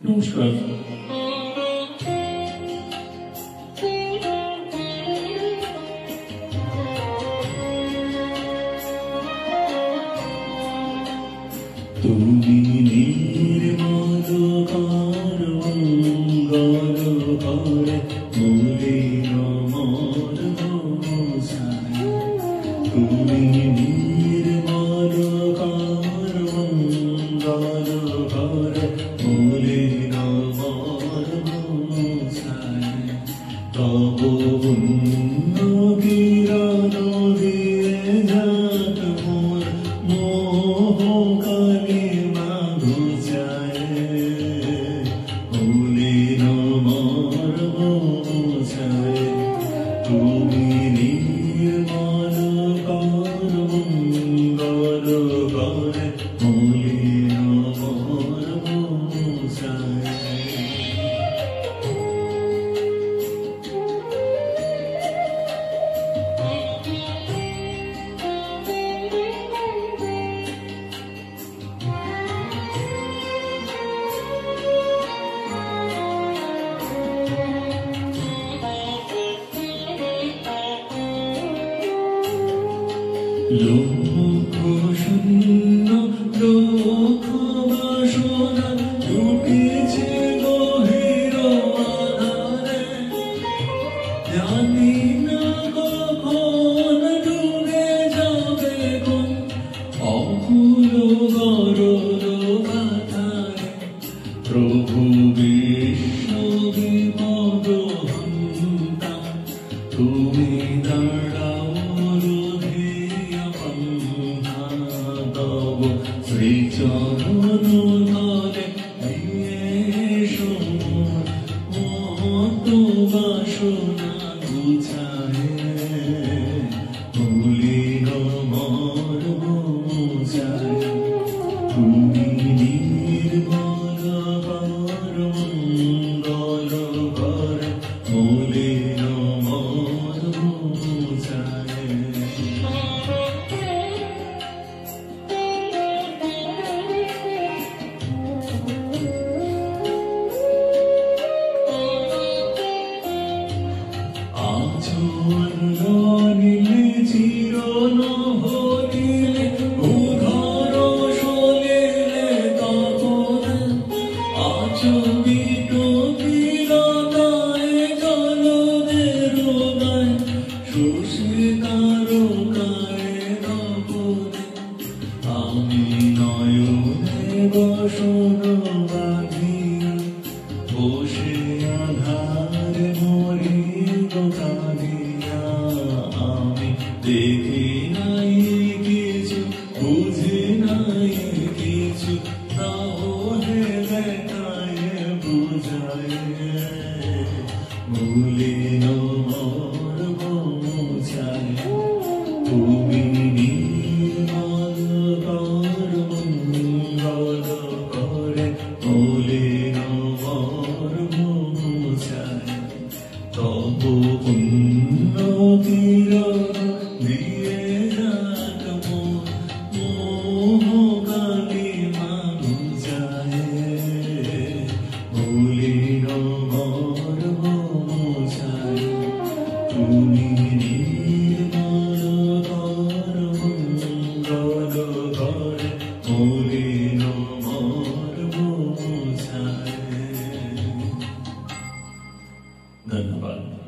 নমস্কার। তুমি নির্মল মঙ্গল করে মলিন মর্ম সায়। তুমি নির্মল মঙ্গল করে মলিন মর্ম সায়। তব পুণ্য কিরণ দিয়ে যাক মোর মোহ কালিমা ঘুচায়। মলিন মর্ম সায়। তুমি নির্মল মঙ্গল করে মলিন মর্ম সায়। লোক শূন্য লোক বাসনা জুটেছে গভীর আধারে। জানি না কখন ডুবে যাবে কোন অকুল গরল পাথারে। প্রভু বিষ্ণু বিপদ হন্তা তুমি দাঁড়াও শ্রীচরণ তলে মত বাসনা গুছায়। মলিন মর্ম সায়। তুমি নির্মল মঙ্গল করে মলিন মর্ম সায়। নীলে চিরন হরিলে উধর সলিলে তখন আচবিত বিলতায় জলদের গায় শোষে তারকায় তপনে। আমি নয়নে বসন বাঁধিয়া বসে আধারে মরি কাঁদিয়া। আমি দেখি নাই কিছু বুঝি নাই কিছু তাহলে দেখায় বুঝায়। মলিন মর্ম সায়। তুমি নির্মল মঙ্গল করে মলিন মর্ম সায়। তব পুণ্য কিরণ দিয়ে যাক মোর মোহ কালিমা ঘুচায়। মলিন মর্ম সায়। তুমি নির্মল মঙ্গল করে মলিন মর্ম সায়। ধন্যবাদ।